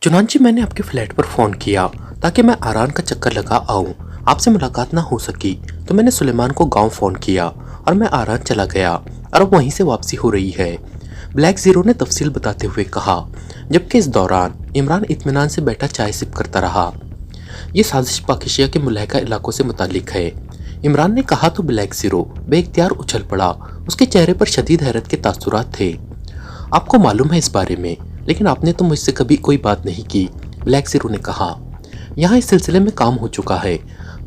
चुनांची, मैंने आपके फ्लैट पर फ़ोन किया ताकि मैं आरान का चक्कर लगा आऊं। आपसे मुलाकात ना हो सकी तो मैंने सुलेमान को गांव फ़ोन किया और मैं आरान चला गया और अब वहीं से वापसी हो रही है। ब्लैक ज़ीरो ने तफसील बताते हुए कहा, जबकि इस दौरान इमरान इत्मीनान से बैठा चाय सिप करता रहा। ये साजिश पाकिस्तान के मुलहका इलाकों से मुतालिक है, इमरान ने कहा तो ब्लैक ज़ीरो बेइख्तियार उछल पड़ा। उसके चेहरे पर शदीद हैरत के तासुरात थे। आपको मालूम है इस बारे में, लेकिन आपने तो मुझसे कभी कोई बात नहीं की, ब्लैक ज़ीरो ने कहा। यहाँ इस सिलसिले में काम हो चुका है।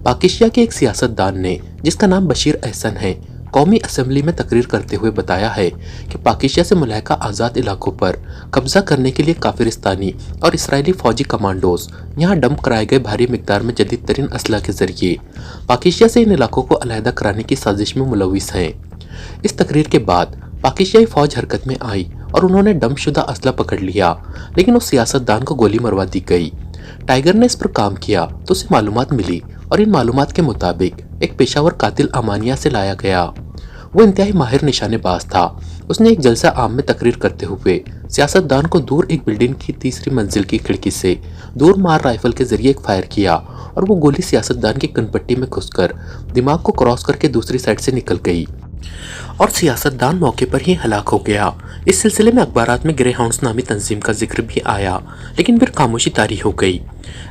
पाकिस्तान के एक सियासतदान ने, जिसका नाम बशीर अहसन है, कौमी असेंबली में तकरीर करते हुए बताया है कि पाकिस्तान से मुलहका आज़ाद इलाकों पर कब्जा करने के लिए काफिरिस्तानी और इसराइली फौजी कमांडोज यहाँ डंप कराए गए भारी मिकदार में जदीद तरीन असला के जरिए पाकिस्तान से इन इलाकों को अलहदा कराने की साजिश में मुलविस हैं। इस तकरीर के बाद पाकिस्तानी फौज हरकत में आई और उन्होंने डंपशुदा असला पकड़ लिया, लेकिन उस सियासतदान को गोली मरवा दी गई। टाइगर ने इस पर काम किया तो उसे मालूमात मिली और इन मालूमात के मुताबिक एक पेशावर कातिल अमानिया से लाया गया। वो इंतहाई माहिर निशानेबाज था। उसने एक जलसा आम में तकरीर करते हुए सियासतदान को दूर एक बिल्डिंग की तीसरी मंजिल की खिड़की से दूर मार राइफल के जरिए एक फायर किया और वो गोली सियासतदान की कनपट्टी में घुसकर दिमाग को क्रॉस करके दूसरी साइड से निकल गई और सियासतदान मौके पर ही हलाक हो गया। इस सिलसिले में अखबारात में ग्रे हाउंड्स नामी तंजीम का जिक्र भी आया, लेकिन फिर खामोशी तारी हो गई।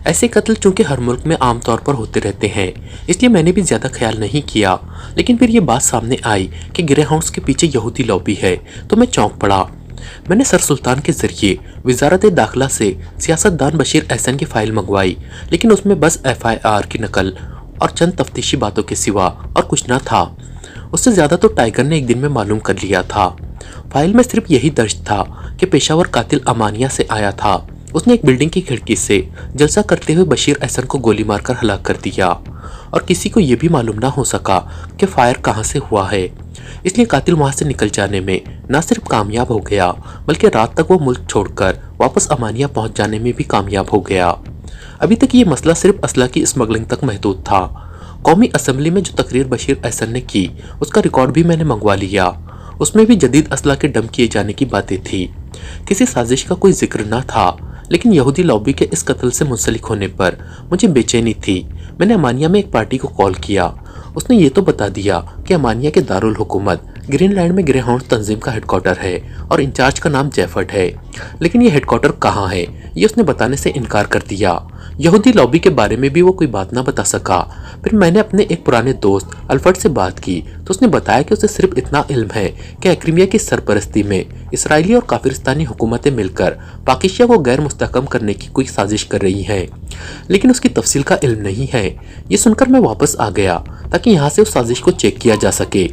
ऐसे कत्ल चूंकि हर मुल्क में आम तौर पर होते रहते हैं, इसलिए मैंने भी ज़्यादा ख्याल नहीं किया। लेकिन फिर ये बात सामने आई कि ग्रे हाउंड्स के पीछे यहूदी लॉबी है तो मैं चौंक पड़ा। मैंने सर सुल्तान के जरिए वजारत दाखिला से सियासतदान बशीर अहसन की फ़ाइल मंगवाई, लेकिन उसमें बस FIR की नकल और चंद तफ्तीशी बातों के सिवा और कुछ ना था। उससे ज़्यादा तो टाइगर ने एक दिन में मालूम कर लिया था। फाइल में सिर्फ यही दर्ज था कि पेशावर कातिल अमानिया से आया था। उसने एक बिल्डिंग की खिड़की से जलसा करते हुए बशीर अहसन को गोली मारकर हलाक कर दिया और किसी को यह भी मालूम ना हो सका कि फायर कहां से हुआ है। इसलिए कातिल वहां से निकल जाने में न सिर्फ कामयाब हो गया, बल्कि रात तक वो मुल्क छोड़कर वापस अमानिया पहुंच जाने में भी कामयाब हो गया। अभी तक ये मसला सिर्फ असला की स्मगलिंग तक महदूद था। कौमी असेंबली में जो तकरीर बशीर अहसन ने की, उसका रिकॉर्ड भी मैंने मंगवा लिया। उसमें भी जदीद असला के डंप किए जाने की बातें थी। किसी साजिश का कोई जिक्र न था, लेकिन यहूदी लॉबी के इस कत्ल से मुंसलिक होने पर मुझे बेचैनी थी। मैंने अमानिया में एक पार्टी को कॉल किया। उसने ये तो बता दिया कि अमानिया के दारुल हुकूमत ग्रीनलैंड में ग्रे हाउंड तंजीम का हेडक्वार्टर है और इंचार्ज का नाम जेफर्ट है, लेकिन ये हेडक्वार्टर कहाँ है ये उसने बताने से इनकार कर दिया। यहूदी लॉबी के बारे में भी वो कोई बात ना बता सका। फिर मैंने अपने एक पुराने दोस्त अल्फर्ड से बात की तो उसने बताया कि उसे सिर्फ इतना इल्म है कि क्रीमिया की सरपरस्ती में इसराइली और काफिरिस्तानी हुकूमतें मिलकर पाकिस्तान को गैर मुस्तहकम करने की कोई साजिश कर रही हैं, लेकिन उसकी तफसील का इल्म नहीं है। ये सुनकर मैं वापस आ गया ताकि यहाँ से उस साजिश को चेक किया जा सके।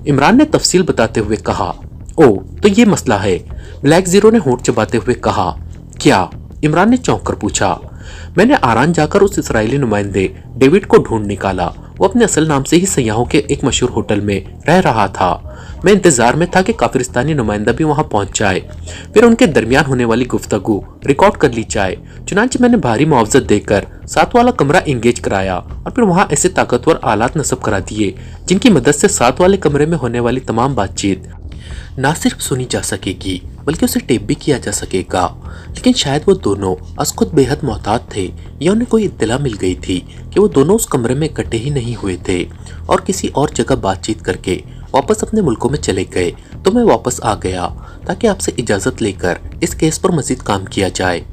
इमरान ने तफसील बताते हुए कहा, ओ तो ये मसला है। ब्लैक ज़ीरो ने होंठ चबाते हुए कहा, क्या? इमरान ने चौंक कर पूछा। मैंने आरान जाकर उस इसराइली नुमाइंदे डेविड को ढूंढ निकाला। वो अपने असल नाम से ही सयाहों के एक मशहूर होटल में रह रहा था। मैं इंतजार में था कि काफिरिस्तानी नुमाइंदा भी वहां पहुंच जाए, फिर उनके दरमियान होने वाली गुफ्तगू रिकॉर्ड कर ली जाए। चुनांचे मैंने भारी मुआवजा देकर 7 वाला कमरा इंगेज कराया और फिर वहां ऐसे ताकतवर आलात नस्ब करा दिए जिनकी मदद से 7 वाले कमरे में होने वाली तमाम बातचीत ना सिर्फ सुनी जा सकेगी बल्कि उसे टेप भी किया जा सकेगा। लेकिन शायद वो दोनों खुद बेहद मोहतात थे या उन्हें कोई इत्तला मिल गई थी कि वो दोनों उस कमरे में इकट्ठे ही नहीं हुए थे और किसी और जगह बातचीत करके वापस अपने मुल्कों में चले गए। तो मैं वापस आ गया ताकि आपसे इजाज़त लेकर इस केस पर मज़ीद काम किया जाए।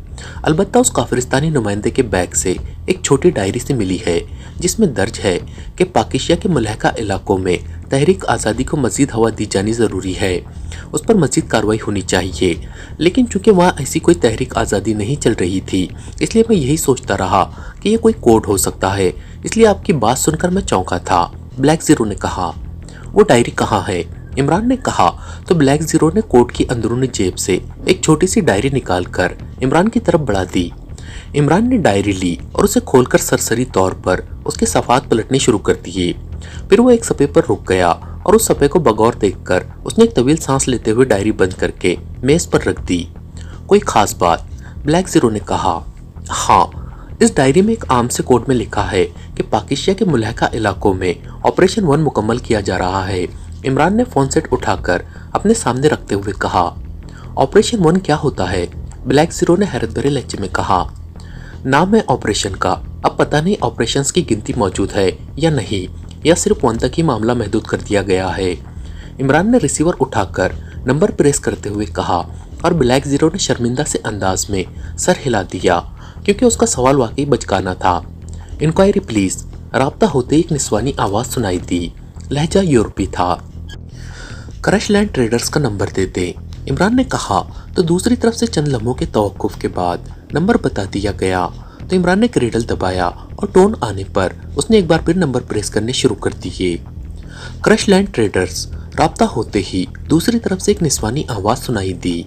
अलबत्ता उस काफिरिस्तानी नुमाइंदे के बैग से एक छोटी डायरी से मिली है जिसमें दर्ज है कि पाकिस्तान के मुलहका इलाकों में तहरीक आज़ादी को मज़ीद हवा दी जानी ज़रूरी है, उस पर मज़ीद कार्रवाई होनी चाहिए। लेकिन चूंकि वहाँ ऐसी कोई तहरीक आज़ादी नहीं चल रही थी, इसलिए मैं यही सोचता रहा कि यह कोई कोड हो सकता है। इसलिए आपकी बात सुनकर मैं चौंका था। ब्लैक ज़ीरो ने कहा, वो डायरी कहाँ है? इमरान ने कहा तो ब्लैक ज़ीरो ने कोट की अंदरूनी जेब से एक छोटी सी डायरी निकालकर इमरान की तरफ बढ़ा दी। इमरान ने डायरी ली और उसे खोलकर सरसरी तौर पर उसके सफ़ात पलटने शुरू कर दिए। फिर वो एक सफ़े पर रुक गया और उस सफ़े को बगौर देखकर उसने एक तवील सांस लेते हुए डायरी बंद करके मेज़ पर रख दी। कोई ख़ास बात? ब्लैक ज़ीरो ने कहा। हाँ, इस डायरी में एक आम से कोड में लिखा है कि पाकिस्तान के मुलहका इलाकों में ऑपरेशन 1 मुकम्मल किया जा रहा है। इमरान ने फ़ोन सेट उठाकर अपने सामने रखते हुए कहा, ऑपरेशन 1 क्या होता है? ब्लैक जीरो ने हैरत भरे लहजे में कहा। नाम है ऑपरेशन का, अब पता नहीं ऑपरेशंस की गिनती मौजूद है या नहीं, या सिर्फ 1 तक ही मामला महदूद कर दिया गया है। इमरान ने रिसीवर उठाकर नंबर प्रेस करते हुए कहा और ब्लैक जीरो ने शर्मिंदा से अंदाज में सर हिला दिया क्योंकि उसका सवाल वाकई बचकाना था। Inquiry please. राब्ता होते ही एक निस्वानी आवाज सुनाई दी। लहजा यूरोपी था। क्रशलैंड ट्रेडर्स का नंबर दे दे, इमरान ने कहा तो दूसरी तरफ से चंद लम्हों के तवक्कुफ के बाद नंबर बता दिया गया। तो इमरान ने क्रेडल दबाया और टोन आने पर उसने एक बार फिर नंबर प्रेस करने शुरू कर दिए। क्रशलैंड ट्रेडर्स। राब्ता होते ही दूसरी तरफ से एक निस्वानी आवाज सुनाई दी।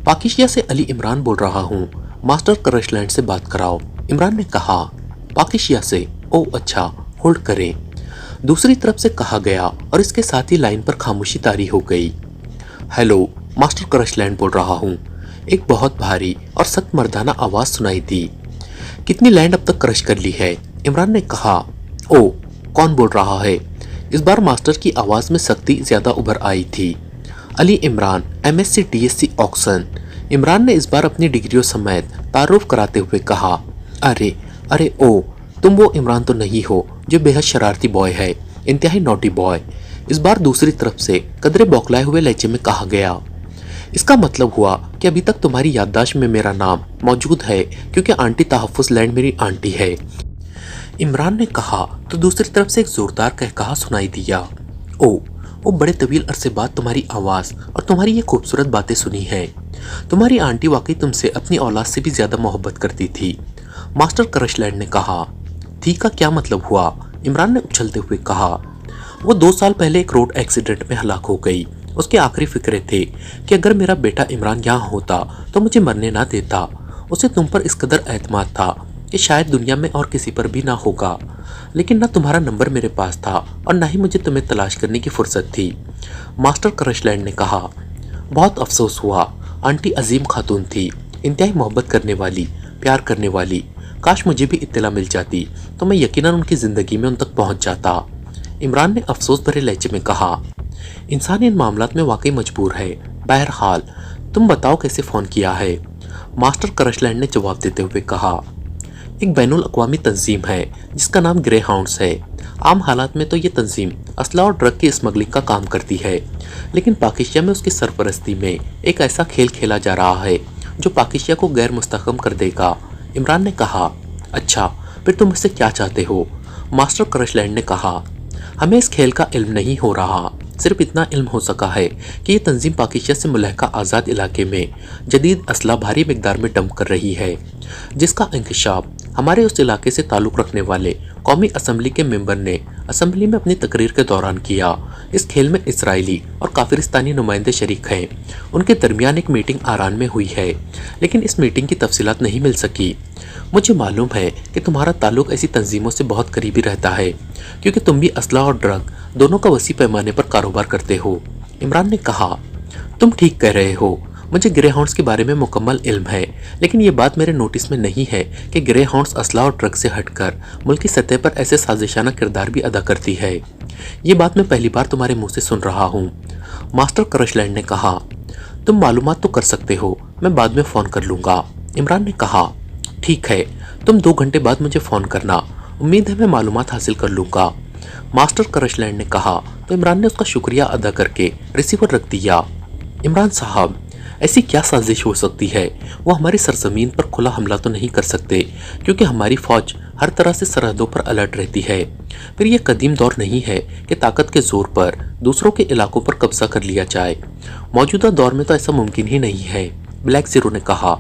पाकिस्तान से अली इमरान बोल रहा हूँ, मास्टर क्रशलैंड से बात कराओ, इमरान ने कहा। पाकिस्तान से? ओ अच्छा, होल्ड करें, दूसरी तरफ से कहा गया और इसके साथ ही लाइन पर खामोशी तारी हो गई। हेलो, मास्टर क्रशलैंड बोल रहा हूँ, एक बहुत भारी और सख्त मर्दाना आवाज सुनाई दी। कितनी लैंड अब तक क्रश कर ली है? इमरान ने कहा। ओ, कौन बोल रहा है? इस बार मास्टर की आवाज में सख्ती ज्यादा उभर आई थी। Ali Imran, MSc DSc Oxon. Imran ने इस बार अपनी डिग्रियों समेत तारुफ कराते हुए कहा। अरे अरे ओ, तुम वो इमरान तो नहीं हो जो बेहद शरारती बॉय है, इंतहाई नॉटी बॉय। इस बार दूसरी तरफ से कदरे बौखलाए हुए लहजे में कहा गया। इसका मतलब हुआ कि अभी तक तुम्हारी याददाश्त में मेरा नाम मौजूद है क्योंकि आंटी तहफ्फुज लैंड मेरी आंटी है, इमरान ने कहा। तो दूसरी तरफ से एक जोरदार कहकहा सुनाई दिया। ओ, बड़े तवील अरसे बाद तुम्हारी आवाज और तुम्हारी ये खूबसूरत बातें सुनी है। तुम्हारी आंटी वाकई तुमसे अपनी औलाद से भी ज्यादा मोहब्बत करती थी, मास्टर क्रशलैंड ने कहा। थी का क्या मतलब हुआ? इमरान ने उछलते हुए कहा। वो 2 साल पहले एक रोड एक्सीडेंट में हलाक हो गई। उसके आखिरी फिक्रे थे कि अगर मेरा बेटा इमरान यहाँ होता तो मुझे मरने ना देता। उसे तुम पर इस कदर एतमाद था कि शायद दुनिया में और किसी पर भी ना होगा, लेकिन ना तुम्हारा नंबर मेरे पास था और ना ही मुझे तुम्हें तलाश करने की फुर्सत थी, मास्टर क्रशलैंड ने कहा। बहुत अफसोस हुआ, आंटी अजीम खातून थी, इंतहाई मोहब्बत करने वाली, प्यार करने वाली। काश मुझे भी इत्तला मिल जाती तो मैं यकीनन उनकी जिंदगी में उन तक पहुंच जाता, इमरान ने अफसोस भरे लहजे में कहा। इंसान इन मामलात में वाकई मजबूर है। बहरहाल तुम बताओ कैसे फ़ोन किया है, मास्टर क्रशलैंड ने जवाब देते हुए कहा। एक बैनुल अक़वामी तंजीम है जिसका नाम ग्रे हाउंड्स है। आम हालात में तो ये तंजीम असला और ड्रग की स्मगलिंग का काम करती है, लेकिन पाकिस्तान में उसकी सरपरस्ती में एक ऐसा खेल खेला जा रहा है जो पाकिस्तान को गैर मुस्तहकम कर देगा, इमरान ने कहा। अच्छा, फिर तुम मुझसे क्या चाहते हो, मास्टर क्रशलैंड ने कहा। हमें इस खेल का इल्म नहीं हो रहा, सिर्फ इतना इल्म हो सका है कि ये तंजीम पाकिस्तान से मुलहका आज़ाद इलाके में जदीद असला भारी मिकदार में डंप कर रही है, जिसका इंकशाफ हमारे उस इलाके से ताल्लुक़ रखने वाले कौमी असम्बली के मेंबर ने असम्बली में अपनी तकरीर के दौरान किया। इस खेल में इसराइली और काफिरिस्तानी नुमाइंदे शरीक हैं। उनके दरमियान एक मीटिंग आरान में हुई है, लेकिन इस मीटिंग की तफसीलात नहीं मिल सकी। मुझे मालूम है कि तुम्हारा ताल्लुक़ ऐसी तंजीमों से बहुत करीबी रहता है क्योंकि तुम भी असला और ड्रग दोनों का वसी पैमाने पर कारोबार करते हो, इमरान ने कहा। तुम ठीक कह रहे हो, मुझे ग्रे हाउंड्स के बारे में मुकम्मल इल्म है, लेकिन ये बात मेरे नोटिस में नहीं है कि ग्रे हाउंड्स असला और ड्रग से हटकर मुल्की सतह पर ऐसे साजिशाना किरदार भी अदा करती है। ये बात मैं पहली बार तुम्हारे मुंह से सुन रहा हूँ, मास्टर क्रशलैंड ने कहा। तुम मालूमात तो कर सकते हो, मैं बाद में फ़ोन कर लूँगा, इमरान ने कहा। ठीक है, तुम 2 घंटे बाद मुझे फ़ोन करना, उम्मीद है मैं मालूमात हासिल कर लूँगा, मास्टर क्रशलैंड ने कहा। तो इमरान ने उसका शुक्रिया अदा करके रिसीवर रख दिया। इमरान साहब, ऐसी क्या साजिश हो सकती है? वो हमारी सरजमीन पर खुला हमला तो नहीं कर सकते क्योंकि हमारी फौज हर तरह से सरहदों पर अलर्ट रहती है। फिर ये कदीम दौर नहीं है कि ताकत के जोर पर दूसरों के इलाकों पर कब्जा कर लिया जाए। मौजूदा दौर में तो ऐसा मुमकिन ही नहीं है, ब्लैक जीरो ने कहा।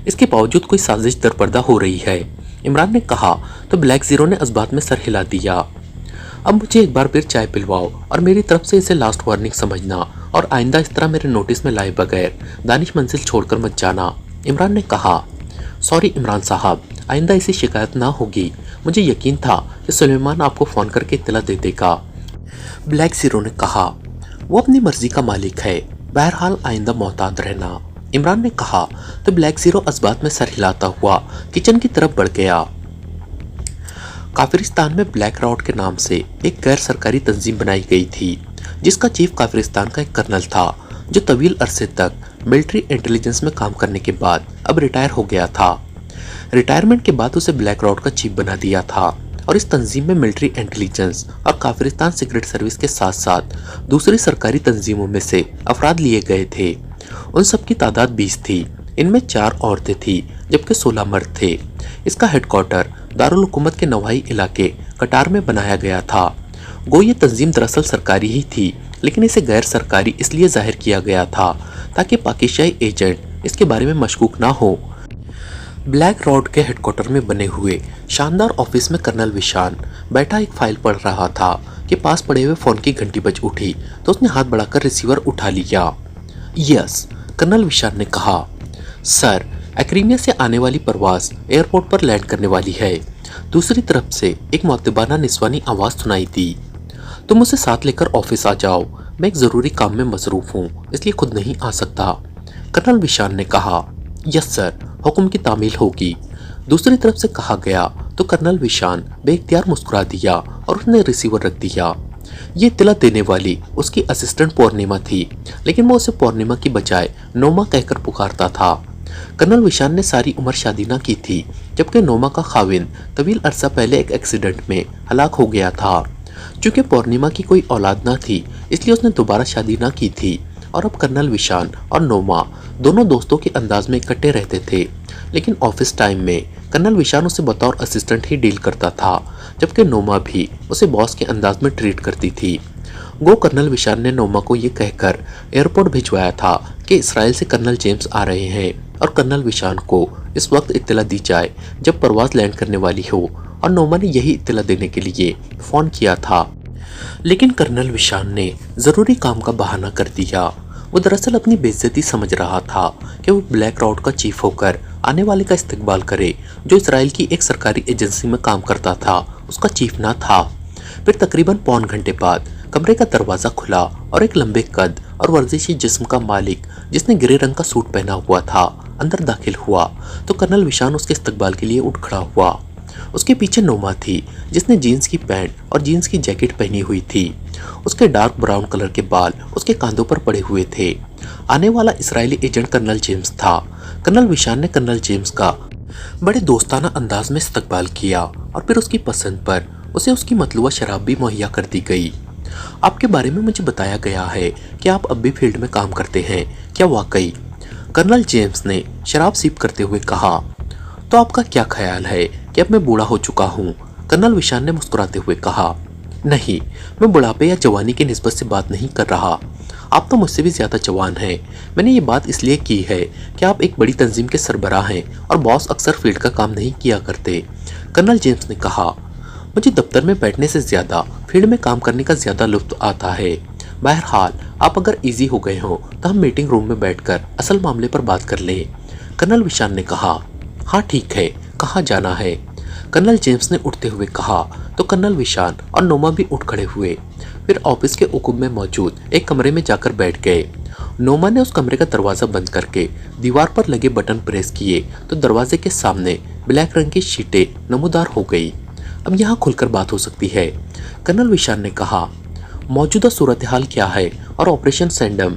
इसके बावजूद कोई साजिश दरपर्दा हो रही है, इमरान ने कहा। तो ब्लैक जीरो ने इस बात में सर हिला दिया। अब मुझे एक बार फिर चाय पिलवाओ और मेरी तरफ से इसे लास्ट वार्निंग समझना और आइंदा इस तरह मेरे नोटिस में लाए बगैर दानिश मंजिल छोड़कर मत जाना, इमरान ने कहा। सॉरी इमरान साहब, आइंदा ऐसी शिकायत ना होगी। मुझे यकीन था कि सुलेमान आपको फ़ोन करके इत्तला दे देगा, ब्लैक जीरो ने कहा। वो अपनी मर्जी का मालिक है, बहरहाल आइंदा मोहतात रहना, इमरान ने कहा। तो ब्लैक जीरो इस बात में सर हिलाता हुआ किचन की तरफ बढ़ गया। काफिरिस्तान में ब्लैक राउट के नाम से एक गैर सरकारी तंजीम बनाई गई थी जिसका चीफ काफिरिस्तान का एक कर्नल था जो तवील अरसे तक मिलिट्री इंटेलिजेंस में काम करने के बाद अब रिटायर हो गया था। रिटायरमेंट के बाद उसे ब्लैक रॉड का चीफ बना दिया था और इस तंजीम में मिलिट्री इंटेलिजेंस और काफिरिस्तान सीक्रेट सर्विस के साथ साथ दूसरी सरकारी तंजीमों में से अफराद लिए गए थे। उन सब की तादाद 20 थी। इनमें 4 औरतें थी जबकि 16 मर्द थे। इसका हेडक्वार्टर दारुल हुकूमत के नवाही इलाके कटार में बनाया गया था। गो ये तंजीम दरअसल सरकारी ही थी, लेकिन इसे गैर सरकारी इसलिए जाहिर किया गया था ताकि पाकिस्तानी एजेंट इसके बारे में मशकूक ना हो। ब्लैक रॉड के हेडक्वार्टर में बने हुए शानदार ऑफिस में कर्नल विशान बैठा एक फाइल पढ़ रहा था कि पास पड़े हुए फोन की घंटी बज उठी तो उसने हाथ बढ़ाकर रिसीवर उठा लिया। यस, कर्नल विशान ने कहा। सर, एक्रीमिया से आने वाली परवाज एयरपोर्ट पर लैंड करने वाली है। दूसरी तरफ से एक मुअद्दिबाना निस्वानी आवाज सुनाई दी। तुम उसे साथ लेकर ऑफिस आ जाओ, मैं एक जरूरी काम में मसरूफ हूँ इसलिए खुद नहीं आ सकता। कर्नल विशान ने कहा। यस सर, हुक्म की तामील होगी। दूसरी तरफ से कहा गया तो कर्नल विशान बेइख्तियार मुस्कुरा दिया और उसने रिसीवर रख दिया। ये इत्तला देने वाली उसकी असिस्टेंट पूर्णिमा थी, लेकिन वो उसे पूर्णिमा की बजाय नोमा कहकर पुकारता था। कर्नल विशान ने सारी उम्र शादी न की थी, जबकि नोमा का खाविन तवील अरसा पहले एक एक्सीडेंट में हलाक हो गया था। चूंकि पूर्णिमा की कोई औलाद न थी, इसलिए उसने दोबारा शादी न की थी और अब कर्नल विशान और नोमा दोनों दोस्तों के अंदाज में इकट्ठे रहते थे। लेकिन ऑफिस टाइम में कर्नल विशान उसे बतौर असिस्टेंट ही डील करता था, जबकि नोमा भी उसे बॉस के अंदाज में ट्रीट करती थी। गो कर्नल विशान ने नोमा को ये कहकर एयरपोर्ट भिजवाया था कि इसराइल से कर्नल जेम्स आ रहे हैं और कर्नल विशान को इस वक्त इत्तला दी जाए जब परवाज लैंड करने वाली हो, और नोमा ने यही इत्तला देने के लिए फोन किया था। लेकिन कर्नल विशान ने जरूरी काम का बहाना कर दिया। वो दरअसल अपनी बेइज्जती समझ रहा था कि वो ब्लैक रॉड का चीफ होकर आने वाले का इस्तकबाल करे जो इसराइल की एक सरकारी एजेंसी में काम करता था, उसका चीफ ना था। फिर तकरीबन पौन घंटे बाद कमरे का दरवाजा खुला और एक लंबे कद और वर्जिशी जिस्म का मालिक जिसने ग्रे रंग का सूट पहना हुआ था अंदर दाखिल हुआ तो कर्नल विशान उसके इस्तकबाल के लिए उठ खड़ा हुआ। उसके पीछे नोमा थी जिसने जीन्स की पैंट और जीन्स की जैकेट पहनी हुई थी। उसके डार्क ब्राउन कलर के बाल उसके कांधों पर पड़े हुए थे। आने वाला इसराइली एजेंट कर्नल जेम्स था। कर्नल विशान ने कर्नल जेम्स का बड़े दोस्ताना अंदाज में इस्तकबाल किया और फिर उसकी पसंद पर उसे उसकी मतलूबा शराब भी मुहैया कर दी गई। आपके बारे में मुझे बताया गया है कि आप अब भी फील्ड में काम करते हैं, क्या वाकई? कर्नल जेम्स ने शराब सिप करते हुए कहा। तो आपका क्या ख्याल है कि अब मैं बूढ़ा हो चुका हूँ? कर्नल विशान ने मुस्कुराते हुए कहा। नहीं, मैं बुढ़ापे या जवानी की निस्बत से बात नहीं कर रहा। आप तो मुझसे भी ज्यादा जवान हैं। मैंने ये बात इसलिए की है कि आप एक बड़ी तंजीम के सरबराह हैं और बॉस अक्सर फील्ड का काम नहीं किया करते। कर्नल जेम्स ने कहा। मुझे दफ्तर में बैठने से ज्यादा फील्ड में काम करने का ज्यादा लुत्फ आता है। बहरहाल, आप अगर इजी हो गए हो तो हम मीटिंग रूम में बैठकर असल मामले पर बात कर लें। कर्नल विशान ने कहा। हाँ ठीक है, कहाँ जाना है? कर्नल जेम्स ने उठते हुए कहा तो कर्नल विशान और नोमा भी उठ खड़े हुए। फिर ऑफिस के उकुब में मौजूद एक कमरे में जाकर बैठ गए। नोमा ने उस कमरे का दरवाजा बंद करके दीवार पर लगे बटन प्रेस किए तो दरवाजे के सामने ब्लैक रंग की शीटें नमूदार हो गई। अब यहाँ खुलकर बात हो सकती है, कर्नल विशान ने कहा। मौजूदा सूरत हाल क्या है और ऑपरेशन सैंडम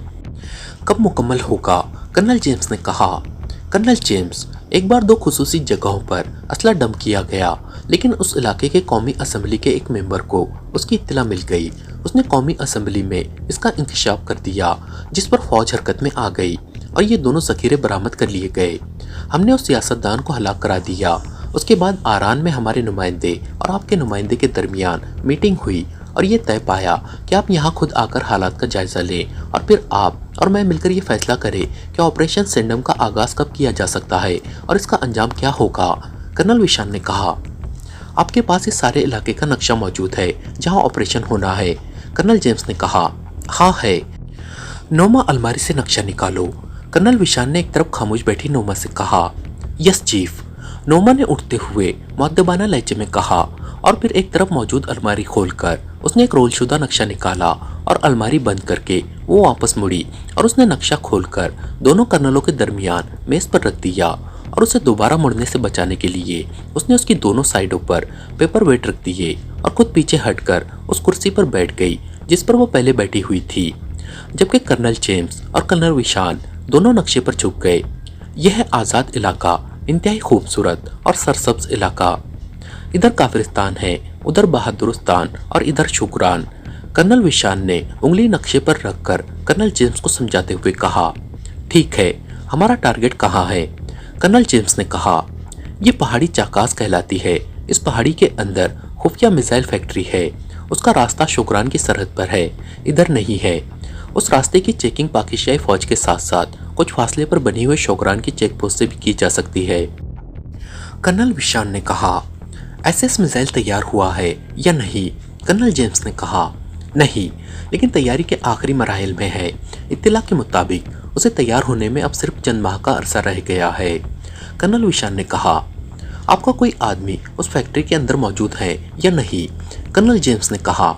कब मुकम्मल होगा? कर्नल जेम्स ने कहा। कर्नल जेम्स, एक बार 2 खुसूसी जगहों पर असला डंप किया गया, लेकिन उस इलाके के कौमी असम्बली के एक मेंबर को उसकी इत्तला मिल गई। उसने कौमी असम्बली में इसका इंकशाफ कर दिया, जिस पर फौज हरकत में आ गई और ये दोनों जखीरे बरामद कर लिए गए। हमने उस सियासतदान को हलाक करा दिया। उसके बाद आरान में हमारे नुमाइंदे और आपके नुमाइंदे के दरमियान मीटिंग हुई और ये तय पाया कि आप यहाँ खुद आकर हालात का जायजा लें और फिर आप और मैं मिलकर ये फैसला करें कि ऑपरेशन सेंडम का आगाज कब किया जा सकता है और इसका अंजाम क्या होगा। कर्नल विशान ने कहा। आपके पास इस सारे इलाके का नक्शा मौजूद है जहाँ ऑपरेशन होना है? कर्नल जेम्स ने कहा। हाँ है। नोमा, अलमारी से नक्शा निकालो। कर्नल विशान ने एक तरफ खामोश बैठी नोमा से कहा। Yes chief. नोमा ने उठते हुए मुअद्दबाना लहजे में कहा और फिर एक तरफ मौजूद अलमारी खोलकर उसने एक रोलशुदा नक्शा निकाला और अलमारी बंद करके वो वापस मुड़ी और उसने नक्शा खोलकर दोनों कर्नलों के दरमियान मेज पर रख दिया और उसे दोबारा मुड़ने से बचाने के लिए उसने उसकी दोनों साइडों पर पेपर वेट रख दिए और खुद पीछे हटकर उस कुर्सी पर बैठ गई जिस पर वो पहले बैठी हुई थी, जबकि कर्नल जेम्स और कर्नल विशान दोनों नक्शे पर झुक गए। यह है आज़ाद इलाका, इंतहाई खूबसूरत और सरसब्ज इलाका। इधर काफिरिस्तान है, उधर बहादुरिस्तान और इधर शुक्रान। कर्नल विशान ने उंगली नक्शे पर रखकर कर्नल जेम्स को समझाते हुए कहा, ठीक है, हमारा टारगेट कहाँ है? कर्नल जेम्स ने कहा, ये पहाड़ी चाकास कहलाती है। इस पहाड़ी के अंदर खुफिया मिसाइल फैक्ट्री है। उसका रास्ता शुक्रान की सरहद पर है, इधर नहीं है। उस रास्ते की चेकिंग पाकिस्तानी फौज के साथ साथ कुछ फासले पर बनी हुए शुक्रान की चेक पोस्ट से भी की जा सकती है। कर्नल विशान ने कहा, एसएस मिसाइल तैयार हुआ है या नहीं? कर्नल जेम्स ने कहा, नहीं, लेकिन तैयारी के आखिरी मराहिल में है। इत्तला के मुताबिक उसे तैयार होने में अब सिर्फ चंद माह का अरसा रह गया है। कर्नल विशान ने कहा, आपका कोई आदमी उस फैक्ट्री के अंदर मौजूद है या नहीं? कर्नल जेम्स ने कहा,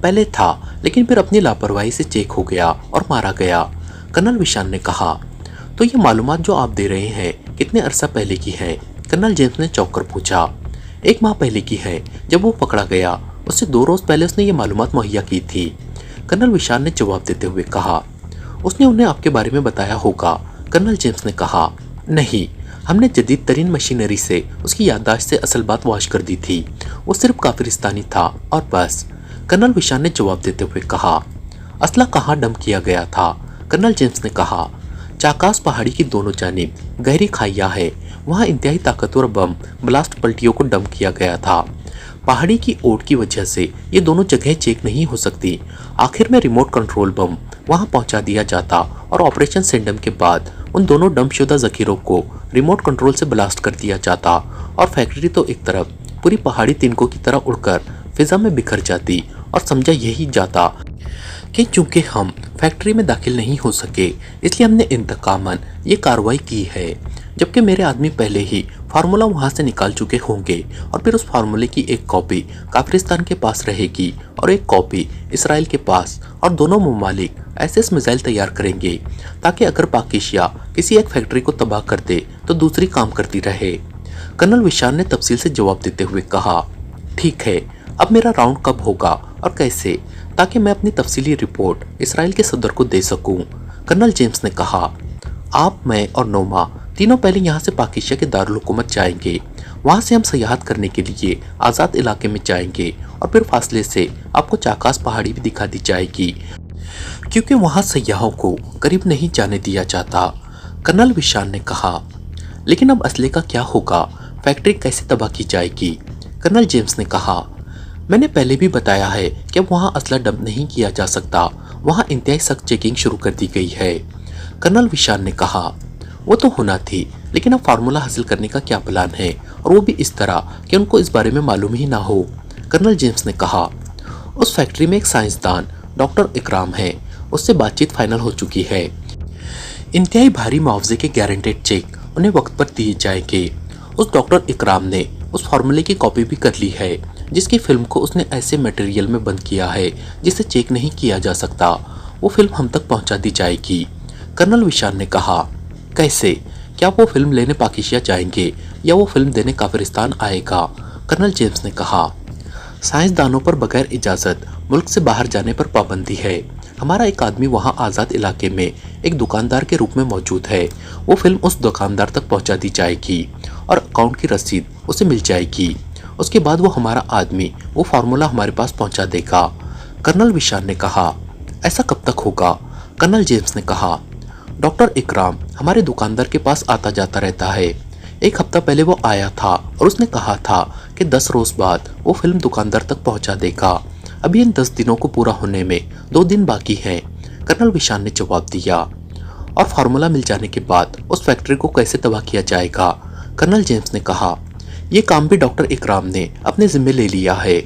पहले था, लेकिन फिर अपनी लापरवाही से चेक हो गया और मारा गया। कर्नल विशान ने कहा, तो ये मालूमात जो आप दे रहे हैं कितने अरसा पहले की है? कर्नल जेम्स ने चौंक कर पूछा। 1 माह पहले की है, जब वो पकड़ा गया। उससे 2 रोज पहले उसने ये मालूमात मुहैया की थी। कर्नल विशान ने जवाब देते हुए कहा, उसने उन्हें आपके बारे में बताया होगा। कर्नल जेम्स ने कहा, नहीं, हमने जदीद तरीन मशीनरी से उसकी याददाश्त से असल बात वाश कर दी थी। वो सिर्फ काफिरिस्तानी था और बस। कर्नल विशान ने जवाब देते हुए कहा, असला कहाँ डंप किया गया था? कर्नल जेम्स ने कहा, चाकास पहाड़ी की दोनों जानिब गहरी खाइयाँ है, वहाँ इंतहाई ताकतवर बम ब्लास्ट पलटियों को डंप किया गया था। पहाड़ी की ओट की वजह से ये दोनों जगह चेक नहीं हो सकती। आखिर में रिमोट कंट्रोल बम वहां पहुंचा दिया जाता और ऑपरेशन सेंडम के बाद उन दोनों डंपशुदा जखीरों को रिमोट कंट्रोल से ब्लास्ट कर दिया जाता और फैक्ट्री तो एक तरफ पूरी पहाड़ी तिनकों की तरह उड़कर फिजा में बिखर जाती। और समझा यही जाता कि चूंकि हम फैक्ट्री में दाखिल नहीं हो सके, इसलिए हमने इंतकामन ये कार्रवाई की है, जबकि मेरे आदमी पहले ही फार्मूला वहां से निकाल चुके होंगे और फिर उस फार्मूले की एक कॉपी काफिरिस्तान के पास रहेगी और एक कॉपी इसराइल के पास, और दोनों ममालिक एसएस मिसाइल तैयार करेंगे ताकि अगर पाकिस्तान किसी एक फैक्ट्री को तबाह कर दे तो दूसरी काम करती रहे। कर्नल विशान ने तफसील से जवाब देते हुए कहा, ठीक है, अब मेरा राउंड कब होगा और कैसे, ताकि मैं अपनी तफसीली रिपोर्ट इसराइल के सदर को दे सकूं? कर्नल जेम्स ने कहा, आप, मैं और नोमा तीनों पहले यहाँ से पाकिस्तान के दारुल हुकूमत जाएंगे। वहाँ से हम सयाहत करने के लिए आज़ाद इलाके में जाएंगे और फिर फासले से आपको चाकास पहाड़ी भी दिखा दी जाएगी, क्योंकि वहाँ सयाहों को करीब नहीं जाने दिया जाता। कर्नल विशान ने कहा, लेकिन अब असले का क्या होगा? फैक्ट्री कैसे तबाह की जाएगी? कर्नल जेम्स ने कहा, मैंने पहले भी बताया है कि अब वहाँ असला डंप नहीं किया जा सकता। वहाँ इंतहाई सख्त चेकिंग शुरू कर दी गई है। कर्नल विशान ने कहा, वो तो होना थी, लेकिन अब फार्मूला हासिल करने का क्या प्लान है, और वो भी इस तरह कि उनको इस बारे में मालूम ही ना हो? कर्नल जेम्स ने कहा, उस फैक्ट्री में एक साइंसदान डॉक्टर इकराम है, उससे बातचीत फाइनल हो चुकी है। इंतहाई भारी मुआवजे के गारंटेड चेक उन्हें वक्त पर दिए जाएंगे। उस डॉक्टर इकराम ने उस फार्मूले की कॉपी भी कर ली है, जिसकी फिल्म को उसने ऐसे मटेरियल में बंद किया है जिसे चेक नहीं किया जा सकता। वो फिल्म हम तक पहुंचा दी जाएगी। कर्नल विशान ने कहा, कैसे? क्या वो फिल्म लेने पाकिस्तान जाएंगे या वो फिल्म देने काफिरिस्तान आएगा? कर्नल जेम्स ने कहा, साइंसदानों पर बगैर इजाज़त मुल्क से बाहर जाने पर पाबंदी है। हमारा एक आदमी वहाँ आज़ाद इलाके में एक दुकानदार के रूप में मौजूद है। वो फिल्म उस दुकानदार तक पहुँचा दी जाएगी और अकाउंट की रसीद उसे मिल जाएगी। उसके बाद वो हमारा आदमी वो फार्मूला हमारे पास पहुँचा देगा। कर्नल विशान ने कहा, ऐसा कब तक होगा? कर्नल जेम्स ने कहा, डॉक्टर इकराम हमारे दुकानदार के पास आता जाता रहता है। 1 हफ्ता पहले वो आया था और उसने कहा था कि 10 रोज बाद वो फिल्म दुकानदार तक पहुंचा देगा। अभी इन 10 दिनों को पूरा होने में 2 दिन बाकी हैं। कर्नल विशान ने जवाब दिया, और फार्मूला मिल जाने के बाद उस फैक्ट्री को कैसे तबाह किया जाएगा? कर्नल जेम्स ने कहा, यह काम भी डॉक्टर इकराम ने अपने जिम्मे ले लिया है।